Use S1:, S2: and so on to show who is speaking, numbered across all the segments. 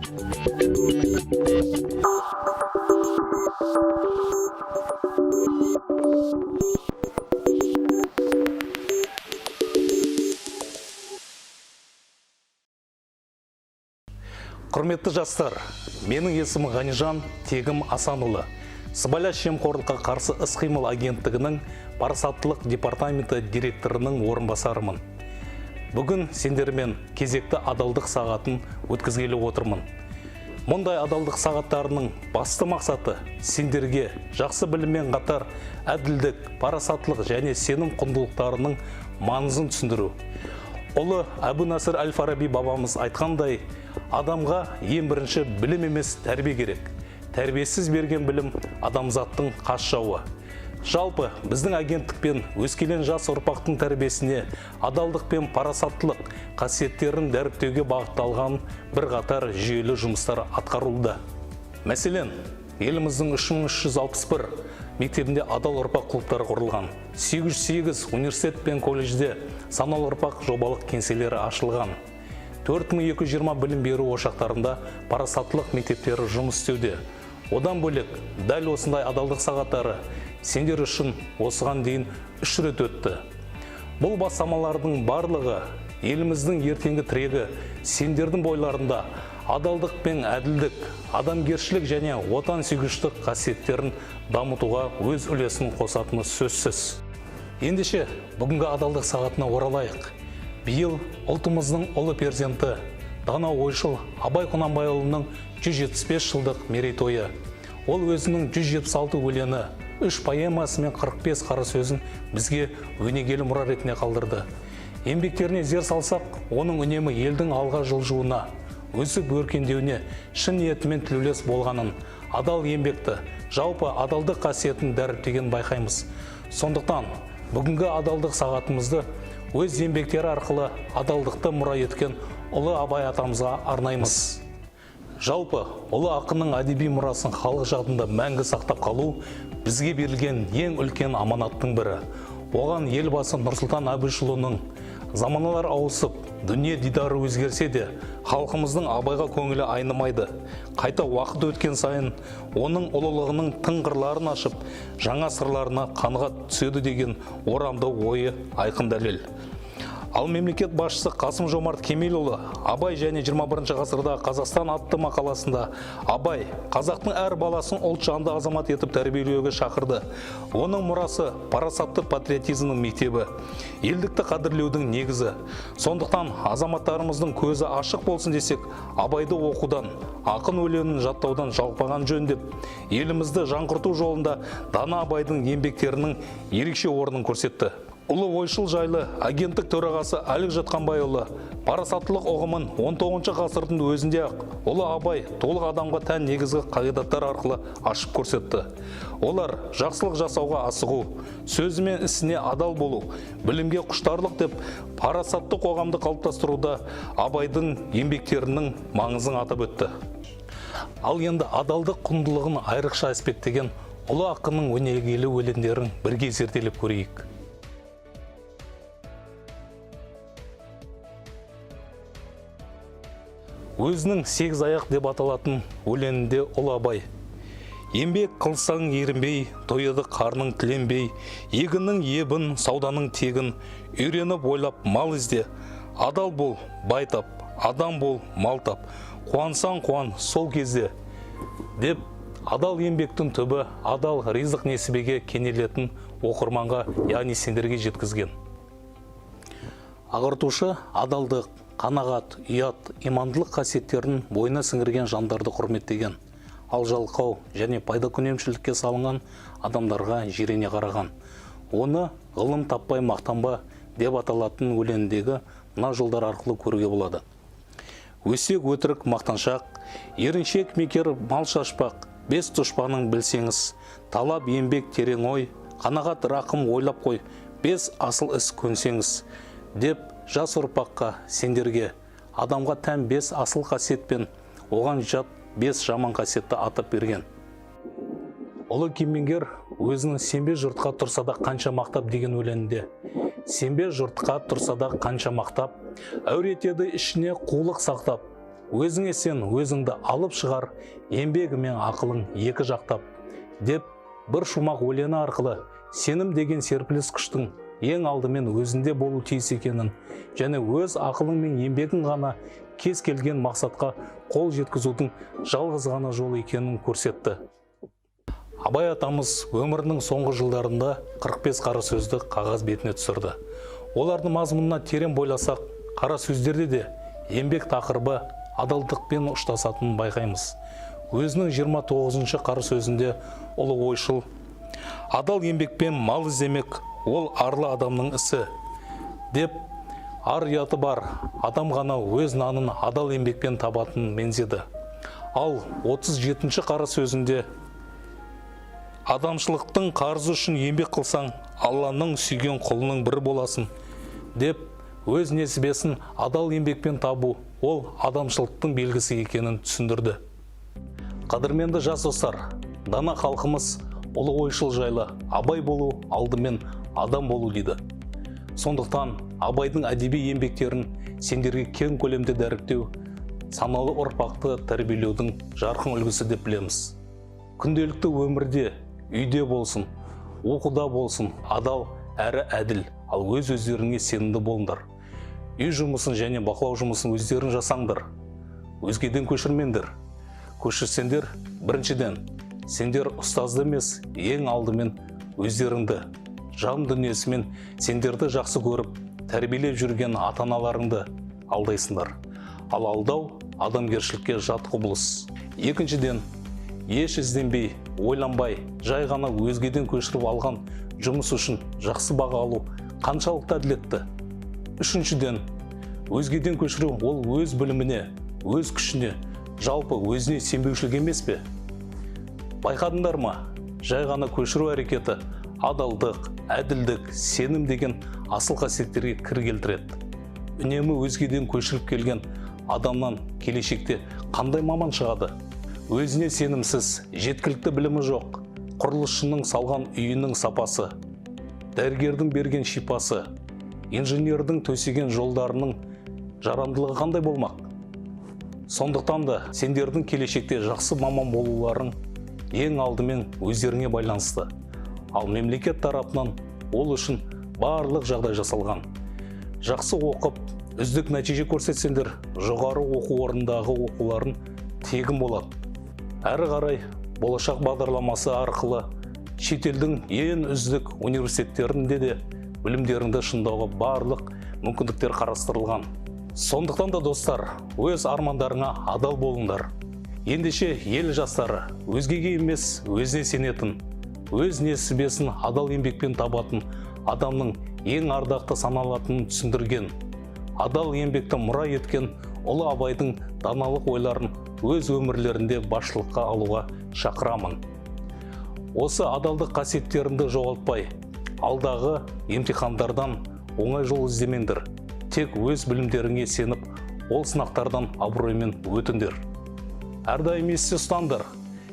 S1: Құрметті жастар, менің есімім Ғанижан Тегім Асанұлы. Сыбайлас жемқорлыққа қарсы іс-қимыл агенттігінің парасаттылық департаменті директорының орынбасарымын. Бүгін сендермен кезекті адалдық сағатын өткізгелі отырмын. Мұндай адалдық сағаттарының басты мақсаты сендерге жақсы біліммен қатар әділдік, парасаттылық және сенім құндылықтарының маңызын түсіндіру. Ұлы Әбу Насыр Әл-Фараби бабамыз айтқандай, адамға ең бірінші білім емес тәрбие керек. Тәрбиесіз берген білім адамзаттың қас жауы. Жалпы біздің агенттікпен өскелең жас ұрпақтың тәрбиесіне адалдық пен парасаттылық қасиеттерін дәріптеуге бағытталған бірқатар жүйелі жұмыстар атқарылды. Мәселен, еліміздің 3361 мектебінде адал ұрпақ клубтары құрылған, 808 университет пен колледжде саналы ұрпақ жобалық кеңселері ашылған, 4220 білім беру ошақтарында парасаттылық мектептері жұмыс істеуде. Одан бөлек, дәл осындай адалдық сағаттары сендер үшін осыған дейін 3 рет өтті. Бұл бастамалардың барлығы еліміздің ертеңгі тірегі сендердің бойларында адалдық пен әділдік, адамгершілік және отансүйгіштік қасиеттерін дамытуға өз үлесін қосатыны сөзсіз. Ендеше, бүгінгі адалдық сағатына оралайық. Биыл ұлтымыздың ұлы перзенті, дана ойшыл Абай Құнанбайұлының 175 жылдық мерейтойы. Ол өзінің 176 өлеңі, 3 поэмасы мен 45 қара сөзін бізге өнегелі мұра ретінде қалдырды. Еңбектеріне зер салсақ, оның үнемі елдің алға жылжуына, өсіп өркендеуіне шын ниетімен тілеулес болғанын, адал еңбекті, жалпы адалдық қасиетін дәріптеген байқаймыз. Сондықтан, бүгінгі адалдық сағатымызды өз еңбектері арқылы адалдықты мұра еткен ұлы Абай атамызға арнаймыз. Жалпы, ұлы ақынның әдеби мұрасын халық жадында мәңгі сақтап қалу бізге берілген ең үлкен аманаттың бірі. Оған елбасы Нұрсұлтан Әбішұлының заманалар ауысып, дүние дидары өзгерсе де, халқымыздың Абайға көңілі айнымайды. Қайта уақыт өткен сайын, оның ұлылығының тың қырларын ашып, жаңа сырларына қаныға түседі деген орамды ойы айқын дәлел. Ал мемлекет басшысы Қасым-Жомарт Кемелұлы Абай және 21 ғасырда Қазақстан атты мақаласында Абай қазақтың әр баласын ұлт жанды азамат етіп тәрбиелеуге шақырды. Оның мұрасы парасатты патриотизмнің мектебі, елдікті қадірлеудің негізі. Сондықтан азаматтарымыздың көзі ашық болсын десек, Абайды оқудан, ақын өлеңін жаттаудан жалықпаған жөн деп, елімізді жаңғырту жолында дана Абайдың еңбектерінің ерекше орнын көрсетті. Ұлы ойшыл жайлы агенттік төрағасы Әлік Жатқанбайұлы парасаттылық ұғымын 19 ғасырдың өзінде ақ ұлы Абай толық адамға тән негізгі қағидаттар арқылы ашып көрсетті. Олар жақсылық жасауға асығу, сөзі мен ісіне адал болу, білімге құштарлық деп парасатты қоғамды қалыптастыруда Абайдың еңбектерінің маңызын атап өтті. Ал енді адалдық құндылығын айрықша аспектеген ұлы ақынның өнегелі өлеңдерін бірге зерделеп көрейік. Өзінің 8 аяқ деп аталатын өлеңінде ұлы Абай: еңбек қылсаң ерінбей, тойыды қарның тіленбей, егіннің ебін, сауданың тегін, үйреніп ойлап мал ізде, адал бол, бай тап, адам бол, мал тап, қуансаң қуан сол кезде, деп адал еңбектің түбі адал ризық несібеге кенелетін оқырманға, яғни сендерге жеткізген. Ағартушы адалдық, қанағат, ұят, имандылық қасиеттерін бойына сіңірген жандарды құрметтеген, ал жалқау және пайдакүнемшілікке салынған адамдарға жирене қараған. Оны ғылым таппай мақтанба деп аталатын өлеңдегі мына жолдар арқылы көруге болады. Өсек өтірік мақтаншақ, еріншек мекер мал шашпақ, 5 дұшпаның білсеңіз, талап еңбек терең ой, қанағат рақым ойлап қой, 5 асыл іс көнсеңіз, деп жас ұрпаққа, сендерге адамға тән 5 асыл қасиет пен оған жат 5 жаман қасиетті атап берген. Ұлы кемеңгер өзінің сенбе жұртқа тұрса да қанша мақтап деген өлеңінде: сенбе жұртқа тұрса да қанша мақтап, әуретеді ішіне қулық сақтап, өзіңе сен өзіңді алып шығар, еңбегі мен ақылың екі жақтап, деп бір шумақ өлеңі арқылы сенім деген серпіліс күштің ең алдымен өзінде болу тиіс екенін және өз ақылың мен еңбегің ғана кез келген мақсатқа қол жеткізудің жалғыз ғана жолы екенін көрсетті. Абай атамыз өмірінің соңғы жылдарында 45 қара сөзді қағаз бетіне түсірді. Олардың мазмұнына терең бойласақ, қара сөздерде де еңбек тақырыбы адалдықпен ұштасатынын байқаймыз. Өзінің 29-шы қара сөзінде ұлы ойшыл: адал еңбекпен мал іздемек, ол арлы адамның ісі, деп ар ұяты бар адам ғана өз нанын адал еңбекпен табатынын меңзеді. Ал 37-ші қара сөзінде: адамшылықтың қарызы үшін еңбек қылсаң, Алланың сүйген құлының бірі боласың, деп өз несібесін адал еңбекпен табу ол адамшылықтың белгісі екенін түсіндірді. Қадірменді жас достар, дана халқымыз ұлы ойшыл жайлы абай болу алдымен адам болу дейді. Сондықтан Абайдың әдеби еңбектерін сендерге кең көлемде дәріптеу, саналы ұрпақты тәрбиелеудің жарқын үлгісі деп білеміз. Күнделікті өмірде, үйде болсын, оқуда болсын, адал әрі әділ, ал өз-өздеріңе сенімді болыңдар. Үй жұмысын және бақылау жұмысын өздерің жасаңдар. Өзгеден көшірмеңдер. Көшірсеңдер, біріншіден, сендер ұстазды емес, ең алдымен өздеріңді, жан дүниесімен сендерді жақсы көріп, тәрбиелеп жүрген ата-аналарыңды алдайсыңдар. Ал алдау адамгершілікке жат құбылыс. Екіншіден, еш ізденбей, ойланбай, жай ғана өзгеден көшіріп алған жұмыс үшін жақсы баға алу қаншалықты әділетті. Үшіншіден, өзгеден көшіру ол өз біліміне, өз күшіне, жалпы өзіне сенбеушілік емес пе? Байқадыңдар ма? Жай ғана көшіру әрекеті адалдық, әділдік, сенім деген асыл қасиеттерге кір келтіреді. Үнемі өзгеден көшіріп келген адамнан келешекте қандай маман шығады? Өзіне сенімсіз, жеткілікті білімі жоқ, құрылысшының салған үйінің сапасы, дәрігердің берген шипасы, инженердің төсеген жолдарының жарамдылығы қандай болмақ? Сондықтан да сендердің келешекте жақсы маман болуларың ең алдымен өздеріңе байланысты. Ал мемлекет тарапынан ол үшін барлық жағдай жасалған. Жақсы оқып, үздік нәтиже көрсетсеңдер, жоғары оқу орнындағы оқуларын тегін болады. Әрі қарай болашақ бағдарламасы арқылы шетелдің ең үздік университеттерінде де білімдеріңді шыңдауға барлық мүмкіндіктер қарастырылған. Сондықтан да достар, өз армандарыңа адал болыңдар. Ендеше ел жастары өзгеге емес, өзіне сенетін, өз несібесін адал еңбекпен табатын адамның ең ардақты саналатынын түсіндірген, адал еңбекті мұра еткен ұлы Абайдың даналық ойларын өз өмірлерінде басшылыққа алуға шақырамын. Осы адалдық қасиеттеріңді жоғалтпай, алдағы емтихандардан оңай жол іздемеңдер. Тек өз білімдеріңе сеніп, ол сынақтардан абыроймен өтіңдер. Әрдайым есте ұстаңдар,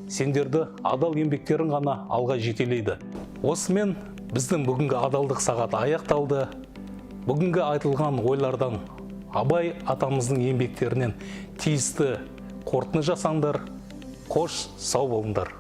S1: сендерді адал еңбектерің ғана алға жетелейді. Осымен біздің бүгінгі адалдық сағаты аяқталды. Бүгінгі айтылған ойлардан Абай атамыздың еңбектерінен тиісті қорытынды жасаңдар. Қош, сау болыңдар.